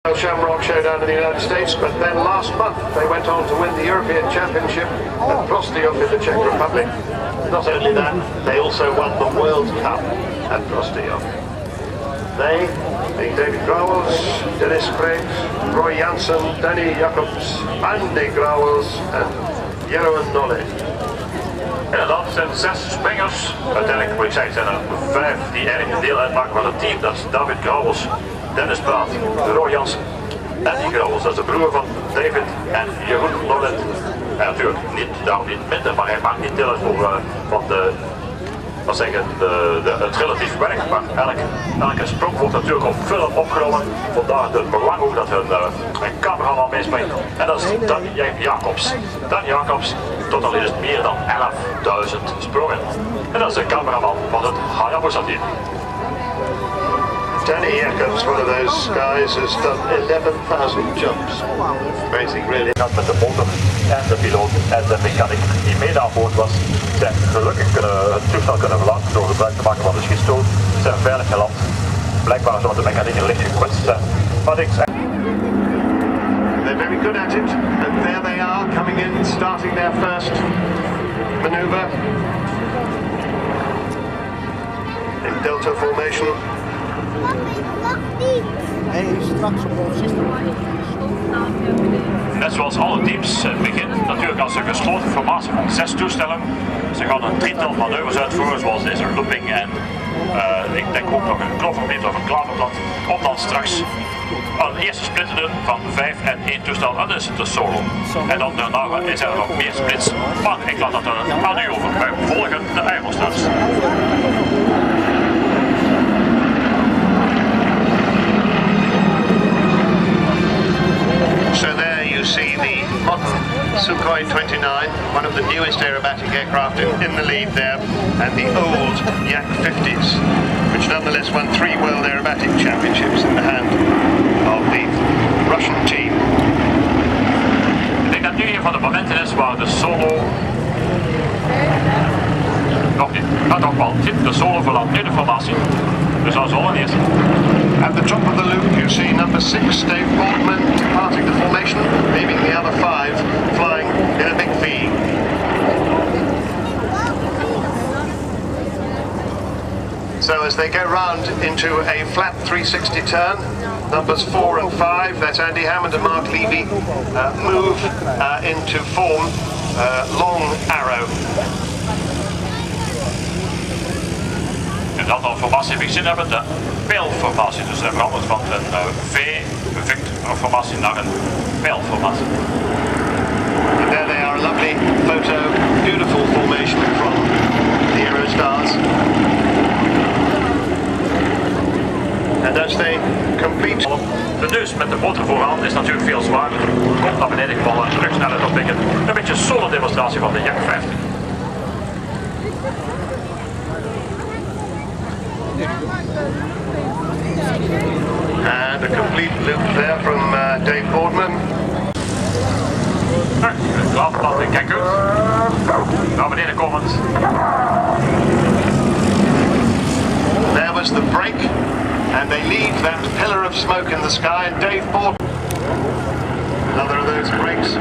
Shamrock Showdown in the United States, but then last month they went on to win the European Championship at Prostějov in the Czech Republic. Not only that, they also won the World Cup at Prostějov. They, being David Grauwels, Dennis Craig, Roy Janssen, Danny Jacobs, Andy Grauwels and Jeroen Nolle. Inderdaad, het zijn 6 springers. Uiteindelijk, moet ik zeggen, zijn er 5 die eigenlijk deel uitmaken van het team. Dat is David Grauwels, Dennis Praat, Roy Janssen en die Grauwels. Dat is de broer van David en Jeroen Nolle. En natuurlijk, daarom niet minder, maar hij maakt niet deel uit van het relatief werk. Maar elke sprong wordt natuurlijk op film opgenomen. Vandaar het belang ook dat een cameraman meespringt. En dat is Dan Jacobs. Dan Jacobs, totaal is het meer dan 11.000 sprongen. En dat is de cameraman van het Hayabusa-team. Danny Jacobs, one of those guys, has done 11,000 jumps. Amazing, really. Met de motor en de piloot en de mechanic die mede aan boord was, zijn gelukkig het toestel kunnen verlaten door gebruik te maken van de schietstoel. Ze zijn veilig geland. Blijkbaar zou de mechaniek licht gekwetst zijn. Maar ik zeg... They're very good at it, and there they are, coming in, starting their first maneuver in delta formation. Hij is straks op ons systeem. Net zoals alle teams begint natuurlijk als een gesloten formatie van 6 toestellen. Ze gaan een drietal manoeuvres uitvoeren zoals deze looping en ik denk ook nog een klovermeter of een klaverblad. Om dan straks een eerste split te doen van 5 en 1 toestel, dat is de solo. En dan daarna zijn er nog meer splits, maar ik laat dat aan u over. Wij volgen de aerostats. So there you see the modern Sukhoi 29, one of the newest aerobatic aircraft in the lead there, and the old Yak-50s, which nonetheless won 3 World Aerobatic Championships in the hand of the Russian team. Ik denk dat nu een van de momenten is waar de solo... Nog niet, nog wel. De solo verlaat nu de formatie. Dus dat is al een eerste. At the top of the loop you see number 6, Dave Boardman, departing the formation, leaving the other 5 flying in a big V. So as they go round into a flat 360 turn, numbers 4 and 5, that's Andy Hammond and Mark Levy, move into form, long arrow. En dan een formatie die we gezien hebben, de pijlformatie. Dus hij verandert van een V-formatie naar een pijlformatie. And there they are, a lovely photo, beautiful formation from the Eurostars. And as they complete... De neus met de motor vooraan is natuurlijk veel zwaarder. Komt naar beneden gevallen, terug snelheid oppikken. Een beetje solo demonstratie van de Jak 50. And a complete loop there from Dave Boardman. Een klaverblad in kijk uit. Naar beneden komend. There was the break, and they leave that pillar of smoke in the sky, and Dave Boardman. Another of those breaks.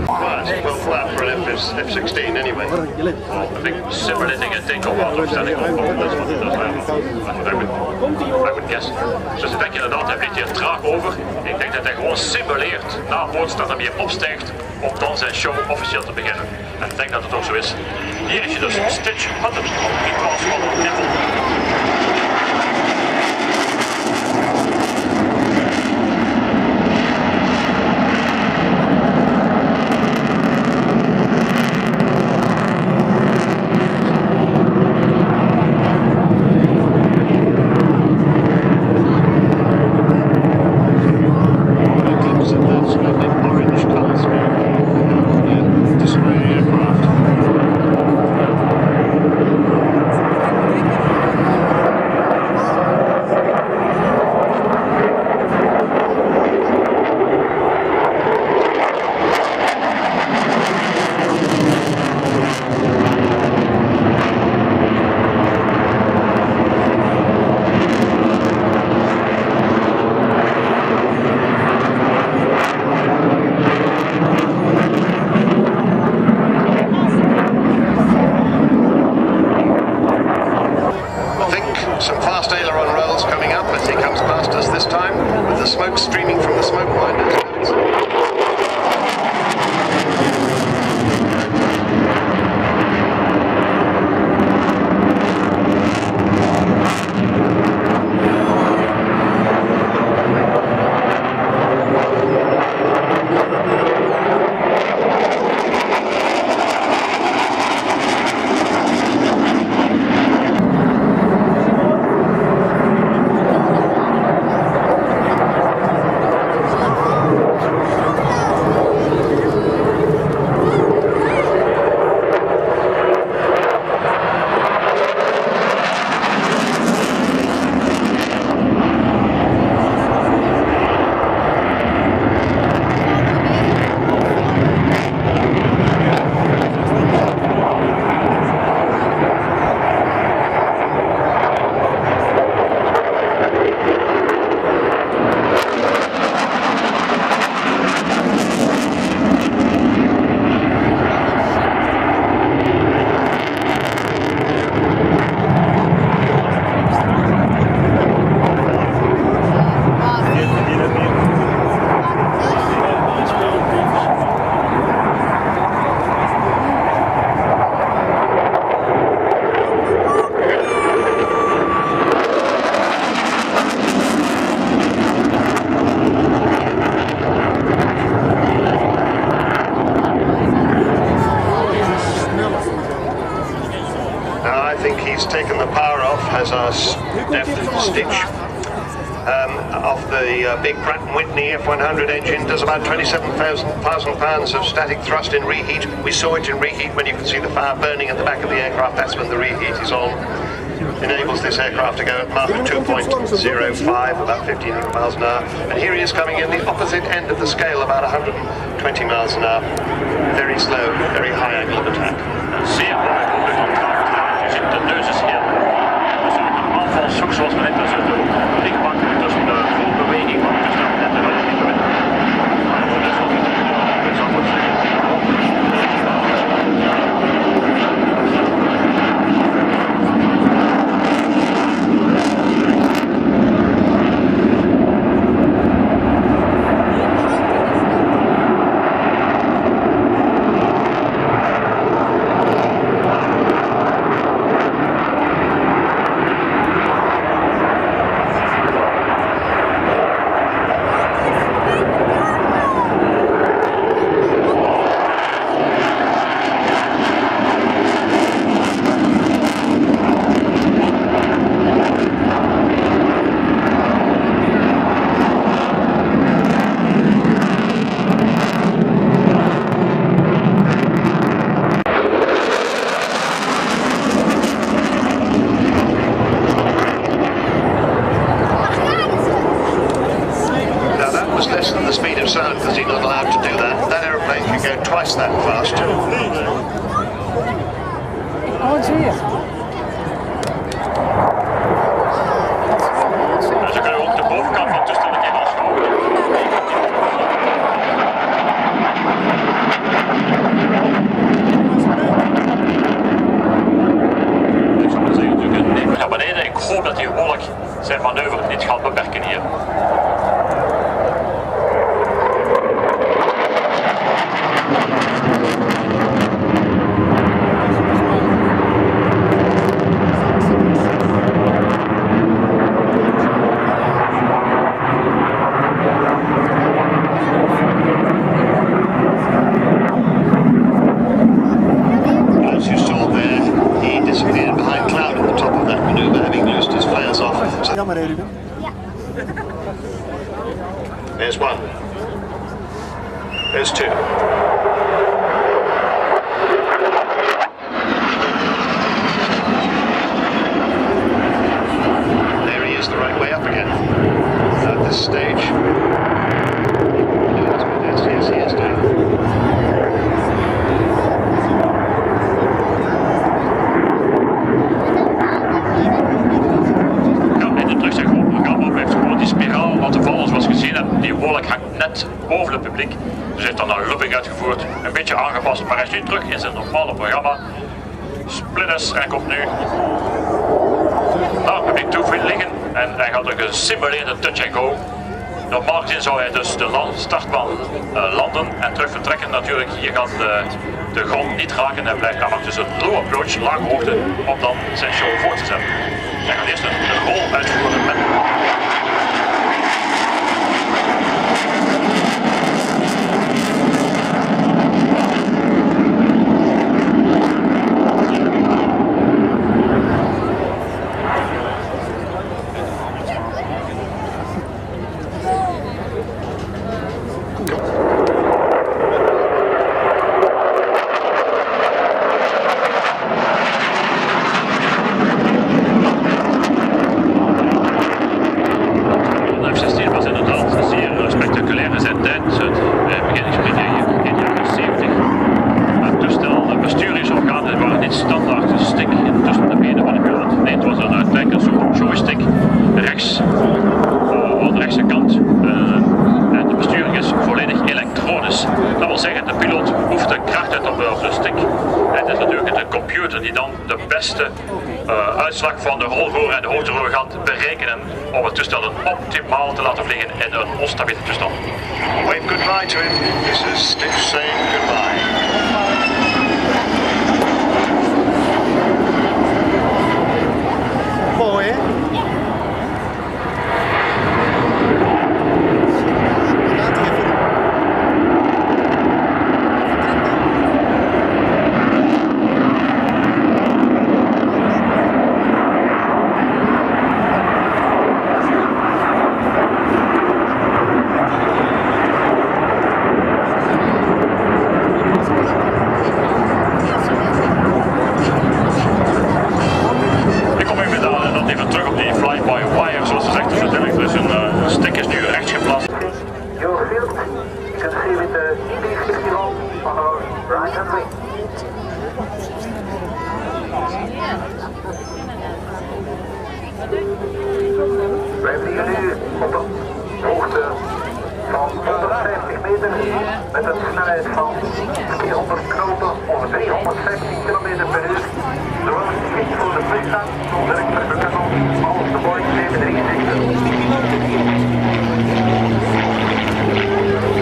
Well, it's well flat for an F-16 anyway. I think simulating a takeoff out of Sanicol, that's what it does. That's what I would guess. Dus ik denk inderdaad, hij vliegt hier traag over. Ik denk dat hij gewoon simuleert na boordstart dat hij opstijgt om dan zijn show officieel te beginnen. En ik denk dat het ook zo is. Hier is je dus Stitch 100 in plaats van Devil. car on rolls coming up as he comes past us this time, with the smoke streaming from the smoke winders. He's taken the power off, has a depth stitch off the big Pratt & Whitney F100 engine, does about 27,000 pounds of static thrust in reheat. We saw it in reheat when you can see the fire burning at the back of the aircraft. That's when the reheat is on. Enables this aircraft to go at Mach 2.05, about 1,500 miles an hour. And here he is coming in the opposite end of the scale, about 120 miles an hour. Very slow, very high angle of attack. De neus is heel. Dus een aanvalshoek zoals we net tussen de linkbank, tussen de voetbeweging van tussen net de relatieve wet. Dus wat ik zou moeten zeggen. Less than the speed of sound because he's not allowed to do that. That aeroplane can go twice that fast. Oh, zie je. Ze kunnen ook de bovenkant van het toestel een keer afschouwen. Ik zou maar zeggen, natuurlijk neem naar beneden. Ik hoop dat die wolk zijn manoeuvre niet gaat beperken hier. Jammer, Ruben. Ja. There's one. There's two. There he is, the right way up again. At this stage. Yes, he is down. Die wolk hangt net boven het publiek, dus heeft dan een looping uitgevoerd, een beetje aangepast, maar hij is nu terug in zijn normale programma. Splitters, hij komt nu naar het publiek toe, veel liggen en hij gaat een gesimuleerde touch-and-go. Normaal gezien zou hij dus de startbaan landen en terug vertrekken. Natuurlijk, je gaat de grond niet raken en hij blijft afwachten. Dus een low approach, lage hoogte, om dan zijn show voor te zetten. Hij gaat eerst een rol uitvoeren met... Die dan de beste uitslag van de rolroer en de hoogteroer gaat berekenen om het toestel optimaal te laten vliegen in een onstabiele toestand. Wave goodbye to him. This is Steve saying goodbye. Mooi hè? We hebben hier nu op een hoogte van 150 meter met een snelheid van 400 knopen of 315 km per uur. Zowel geschikt voor de vliegtuig zoals direct verbukkeld als de Boeing 737.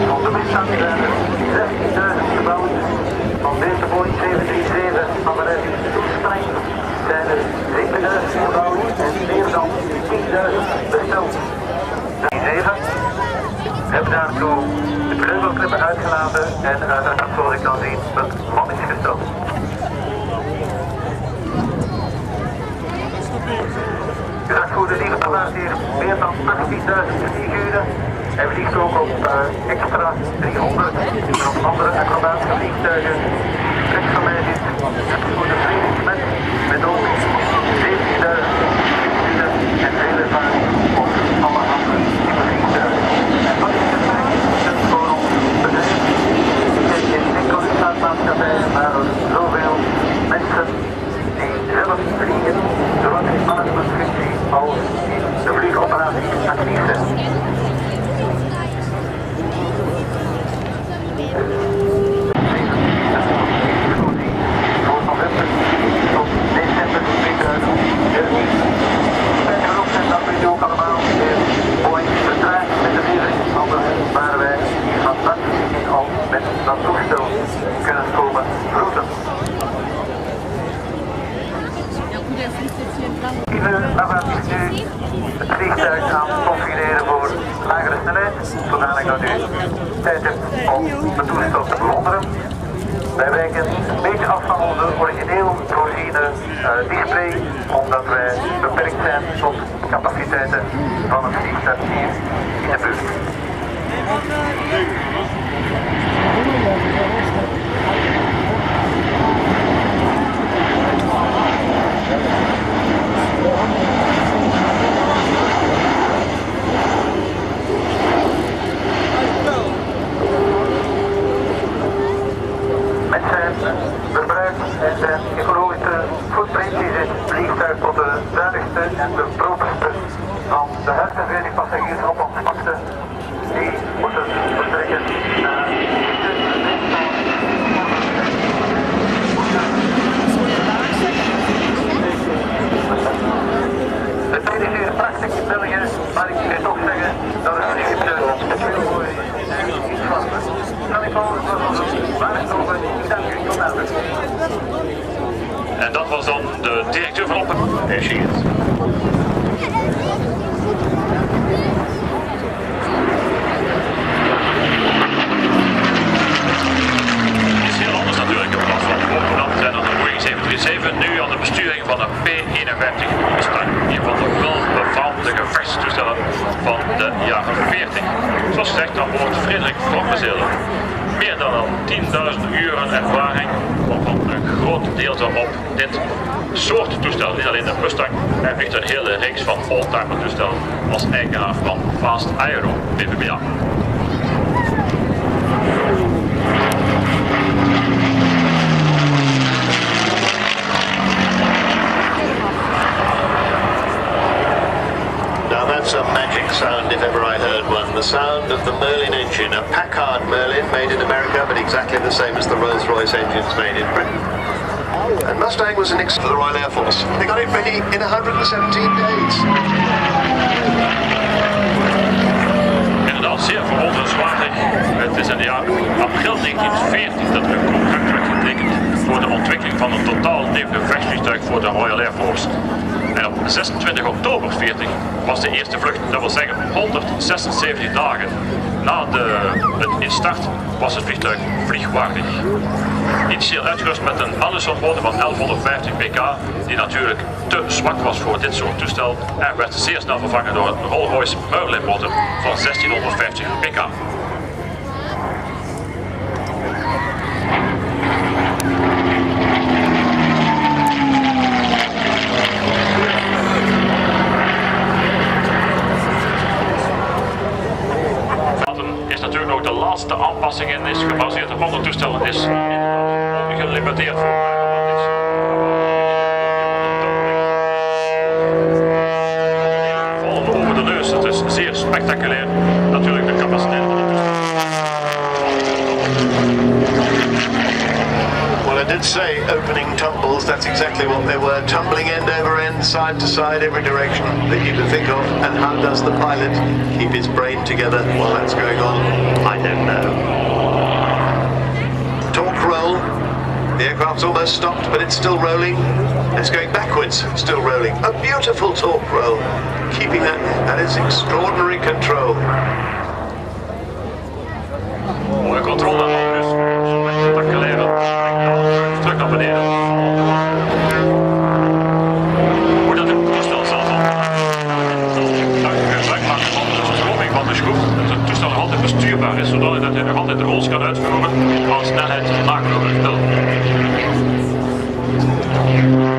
Van de vliegtuig zijn er 16.000 gebouwd. Van deze Boeing 737 aan de redding toespreng zijn er 7.000 gebouwd en meer dan 10.000 besteld. De 7 hebben daartoe de kreuvelklippen uitgelaten en uiteraard zoals ik kan zien het man is gesteld. Gedragsvoerder die vandaag hier meer dan 18.000 vlieguren. Hij vliegt ook op extra 300 en op andere acrobatische vliegtuigen. Rechts van mij zit voor de vliegtuig met ook 17.000 vliegtuigen en veel ervaring op alle andere type vliegtuigen. En wat is het voor ons bedrijf? Kijk, in enkel luchtvaartmaatschappij waren zoveel mensen die zelf vliegen, zowel in managementfunctie als in de vliegoperatie actief zijn. Voor november tot december 2013. Wij hebben ook zijn dat we nu ook allemaal weer Boeing vertraagd met de levering. Anders waren wij hier van start al met dat toestel kunnen komen vloeten. Daarvan is nu het vliegtuig aan het configureren voor lagere snelheid, zodanig dat u tijd hebt om het toestel te bewonderen. Wij wijken een beetje af van onze origineel voorziene display, omdat wij beperkt zijn tot capaciteiten van het vliegtuig hier in de buurt. Met zijn verbruik en zijn ecologische footprint is het vliegtuig tot de zuinigste en de properste van de huidige 40 passagiers op ons pakte. Die moeten vertrekken naar het tweede is hier prachtig van de jaren 40. Zoals gezegd aan boord Frederik Vormezelen. Meer dan 10.000 uren ervaring, waarvan een groot deel op dit soort toestel. Niet alleen de Mustang, hij vliegt een hele reeks van oldtimer toestellen als eigenaar van Fast Aero BVBA. That's a magic sound if ever I heard one. The sound of the Merlin engine, a Packard Merlin made in America, but exactly the same as the Rolls-Royce engines made in Britain. And Mustang was an for the Royal Air Force. They got it ready in 117 days. Inderdaad, zeer verwonderenswaardig. Het is in het jaar april 1940 dat een contract werd getekend voor de ontwikkeling van een totaal nieuw gevechtsvliegtuig voor de Royal Air Force. En op 26 oktober 40 was de eerste vlucht, dat wil zeggen 176 dagen na het instart was het vliegtuig vliegwaardig. Initieel uitgerust met een Allison-motor van 1150 pk, die natuurlijk te zwak was voor dit soort toestel, en werd zeer snel vervangen door een Rolls-Royce Merlin-motor van 1650 pk. Ook de laatste aanpassingen is gebaseerd op andere toestellen, is gelimiteerd voor. Vallen over de neus, het is zeer spectaculair. Natuurlijk de capaciteit van het toestel. Well, I did say opening tumbles, that's exactly what they were. Tumbling end over end, side to side, every direction that you can think of. And how does the pilot keep his brain together while that's going on? I don't know. Torque roll. The aircraft's almost stopped, but it's still rolling. It's going backwards, still rolling. A beautiful torque roll. Keeping that is extraordinary control. Mooie controle, dus spectaculair. Terug naar beneden. Hoe dat het toestel zelf gebruik maakt van de stroming van de schroef, dat het toestel nog altijd bestuurbaar is, zodat hij nog altijd de rolls kan uitvoeren aan snelheid nagenoeg wil.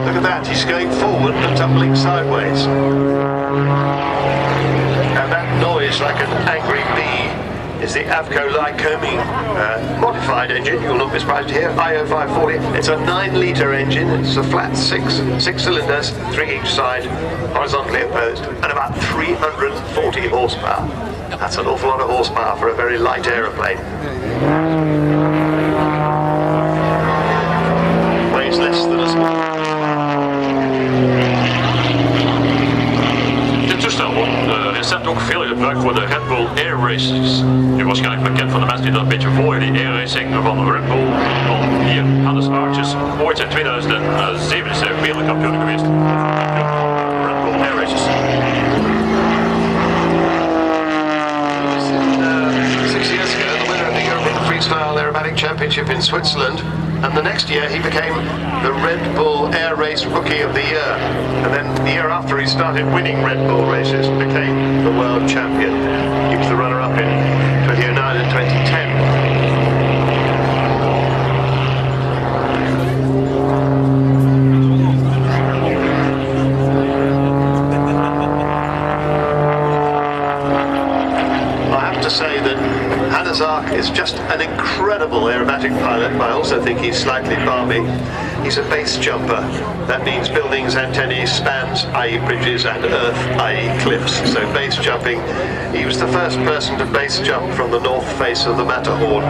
Look at that, he's going forward and tumbling sideways. And that noise like an angry bee is the Avco Lycoming modified engine. You'll not be surprised to hear IO540. It's a 9-litre engine. It's a flat six cylinders, 3 each side, horizontally opposed, and about 340 horsepower. That's an awful lot of horsepower for a very light aeroplane. Weighs less than a small. Dit toestel wordt recent ook veel gebruikt voor de Red Bull Air Races. Nu waarschijnlijk bekend van de mensen die dat een beetje volgen, die air racing van Red Bull. Van hier aan de Spaartjes, ooit in 2007 is hij wereldkampioen geweest. Red Bull Air Races. 6 years ago, the winner of the European Freestyle Aerobatic Championship in Switzerland, and the next year he became the Red Bull Air Race Rookie of the Year. And then the year after he started winning Red Bull races, became the world champion. He was the runner-up in 2009 and 2010. To say that Hannes Ark is just an incredible aerobatic pilot, but I also think he's slightly balmy. He's a base jumper. That means buildings, antennae, spans, i.e. bridges, and earth, i.e. cliffs. So base jumping. He was the first person to base jump from the north face of the Matterhorn.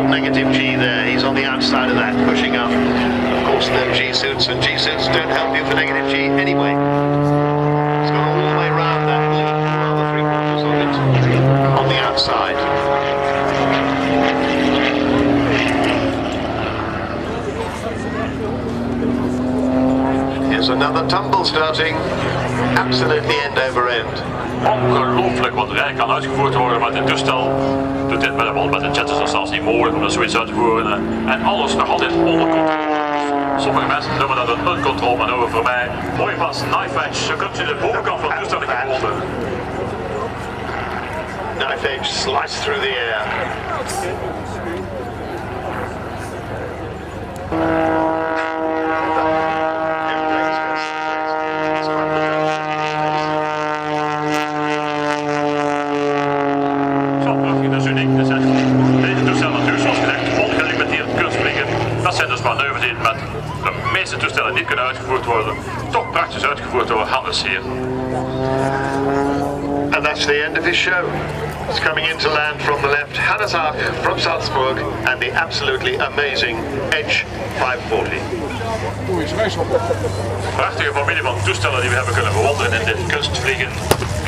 Negative G there, he's on the outside of that, pushing up. Of course, no G-suits, and G-suits don't help you for negative G anyway. It's gone all the way around that loop, rather 3/4 of it, on the outside. Here's another tumble starting. absolutely end over end. Ongelooflijk wat er eigenlijk kan uitgevoerd worden met dit toestel. Doet dit met een jet is dat zelfs niet mogelijk om dat zoiets uit te voeren. En alles nog altijd onder controle. Sommige mensen noemen dat een uncontrol manoeuvre voor mij. Mooi pas knife edge, zo kunt u de bovenkant van het toestel gevonden. Knife edge sliced through the air. De meeste toestellen niet kunnen uitgevoerd worden, toch praktisch uitgevoerd door Hannes hier. And that's the end of his show. It's coming in to land from the left, Hannes Ark from Salzburg, and the absolutely amazing Edge 540. Prachtige familie van toestellen die we hebben kunnen bewonderen in dit kunstvliegen.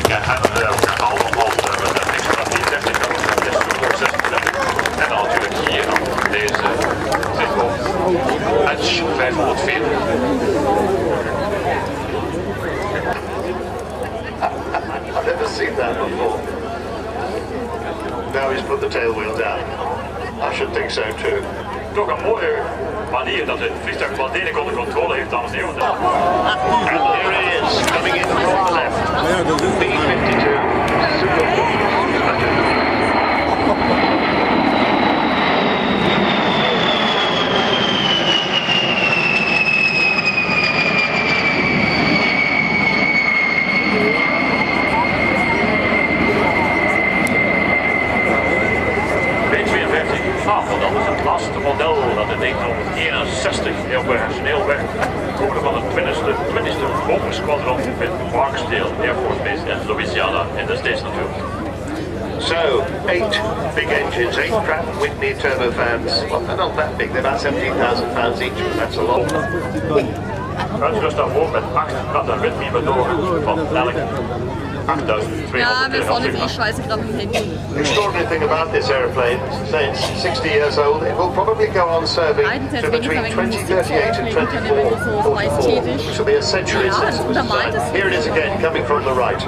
Ja, en en dan natuurlijk hier deze Edge 504. I've never seen that before. Now he's put the tail wheel down. I should think so too. Toch een mooie manier dat het vliegtuig wel degelijk onder controle heeft, dames en heren. And here he is, coming in from the left. B-52 Super. Dat is het laatste model dat in 1961 operationeel werd, komende van het 20e Bombersquadron met Barksdale Air Force Base in Louisiana in de States natuurlijk. So, 8 big engines, 8 Pratt & Whitney turbofans. Well, they're not that big, they're about 17,000 pounds each, but that's a lot. Uitgerust daarvoor met 8 Pratt & Whitney motoren van elk 8.200 Ja, wir vorne die Schweiße gerade im Handy. The extraordinary thing about this aeroplane, say it's 60 years old, it will probably go on serving to between 2038 and 2044, which will be a century since it was designed. Here it is again, coming from the right.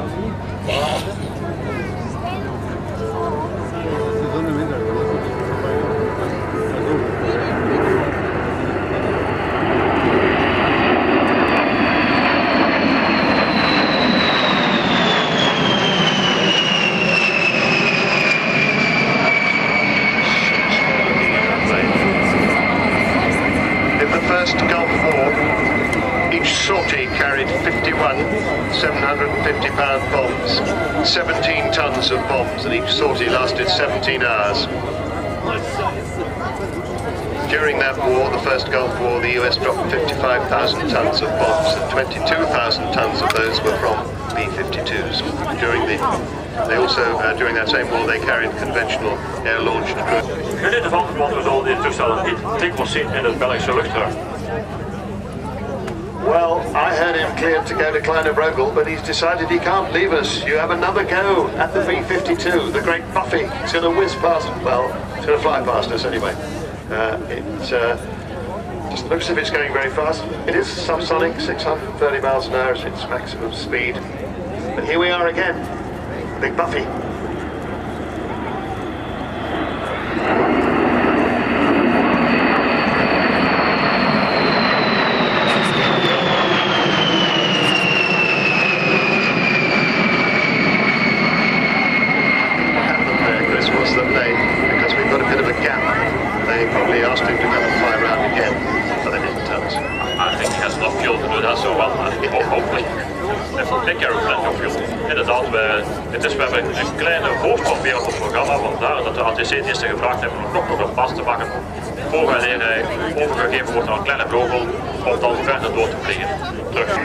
Carried 51 750-pound bombs, 17 tons of bombs, and each sortie lasted 17 hours. During that war, the first Gulf War, the US dropped 55,000 tons of bombs, and 22,000 tons of those were from B-52s. During that same war, they carried conventional air-launched cruisers. In dit geval we zullen dit toestel niet dikwijls zien in het Belgische luchtruim. Well, I heard him cleared to go to Kleine-Brogel, but he's decided he can't leave us. You have another go at the B-52, the great Buffy. It's going to whiz past, well, it's going to fly past us anyway. It just looks as if it's going very fast. It is subsonic, 630 miles an hour is its maximum speed. But here we are again, Big Buffy. We hebben een kleine voorsprong weer op het programma, vandaar dat de ATC-diensten gevraagd hebben om nog een pas te pakken voor wanneer hij overgegeven wordt aan een kleine Brogel om dan verder door te vliegen. Terug.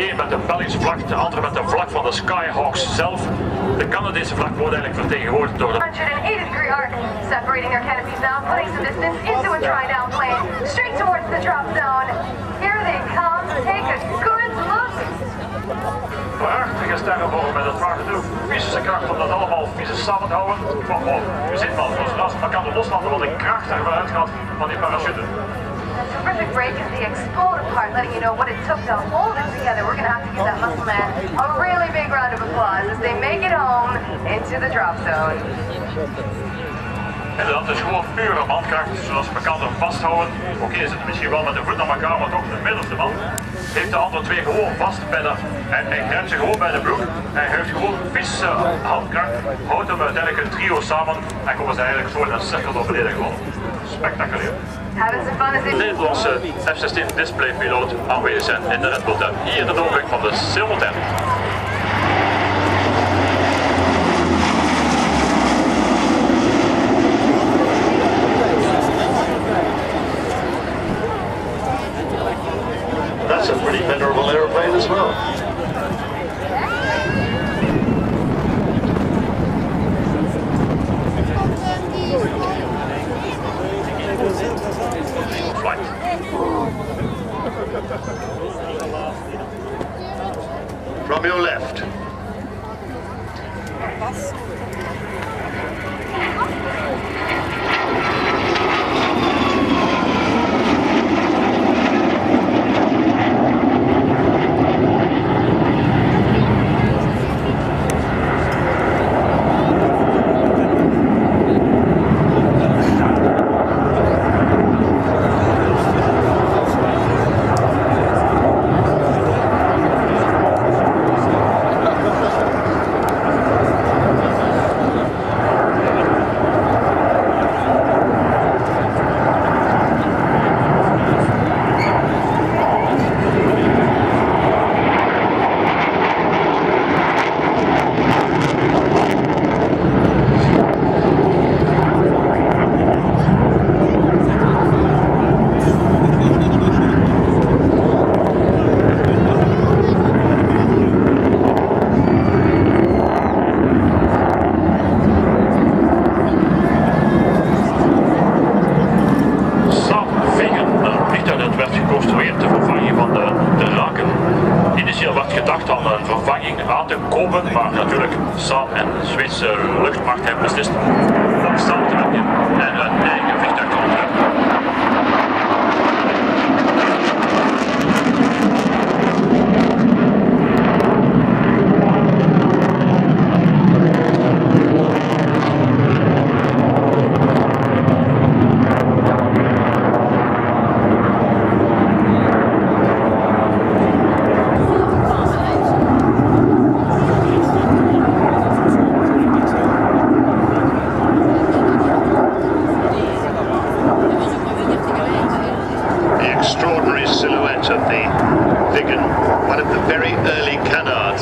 Eén met de Belgische vlag, de andere met de vlag van de Skyhawks zelf. De Canadese vlag wordt eigenlijk vertegenwoordigd door de 180-degree arc, separating their canopies now, putting some distance into a try-down plane, straight towards the drop zone. Here they come, take a good look. prachtige sterrenbogen met het prachtige fysische kracht om dat allemaal fysisch samen te houden. Je ziet wel, zoals het kan loslaten wat de kracht er vooruit gaat van die parachute. Terrific break is the explode part, letting you know what it took to hold it together. We're going to have to give that muscle man a really big round of applause as they make it home into the drop zone. En dat is gewoon pure mankracht, zoals we elkaar vasthouden. Oké, ze zitten misschien wel met de voet naar elkaar, maar toch de middelste man heeft de andere twee gewoon vast bij de... En hij grijpt ze gewoon bij de broek. Hij heeft gewoon vieze handkracht, houdt hem uiteindelijk een trio samen en komen ze eigenlijk zo in een cirkel door beneden gewonnen. Spectaculair. De Nederlandse F-16 displaypiloot aanwezig zijn in de Red Bull tent. Hier in het ogenblik van de Silvertent. That's a pretty venerable aeroplane as well. Flight. From your left. Maar natuurlijk Saab en de Zweedse luchtmacht hebben beslist om samen te werken en hun eigen vliegtuig te ontwerpen.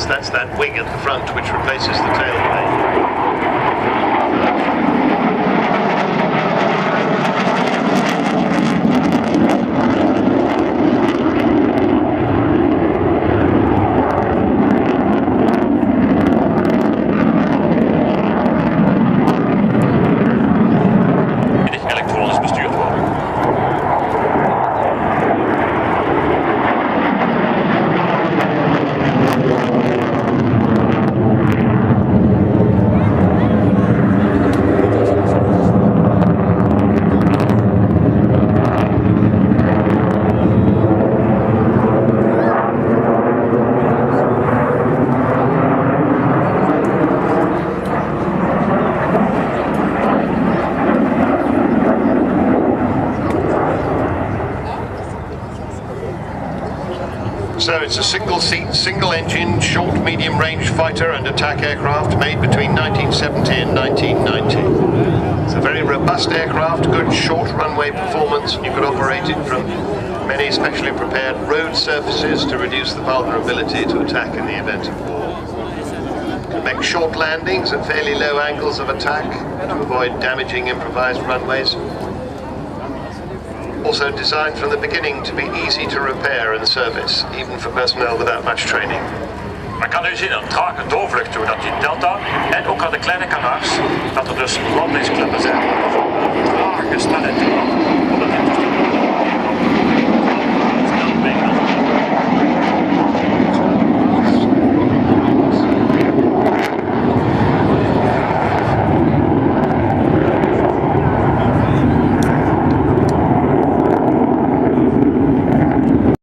That's that wing at the front which replaces the tailplane. Elektronisch bestuurd worden. So it's a single-seat, single-engine, short-medium range fighter and attack aircraft made between 1970 and 1990. It's a very robust aircraft, good short runway performance, and you could operate it from many specially prepared road surfaces to reduce the vulnerability to attack in the event of war. You can make short landings at fairly low angles of attack to avoid damaging improvised runways. Also designed from the beginning to be easy to repair and service, even for personnel without much training. Men kan nu zien een trage doorvlucht door dat die delta en ook aan de kleine kanaars dat er dus landingskleppen zijn. Trage snelheid omdat die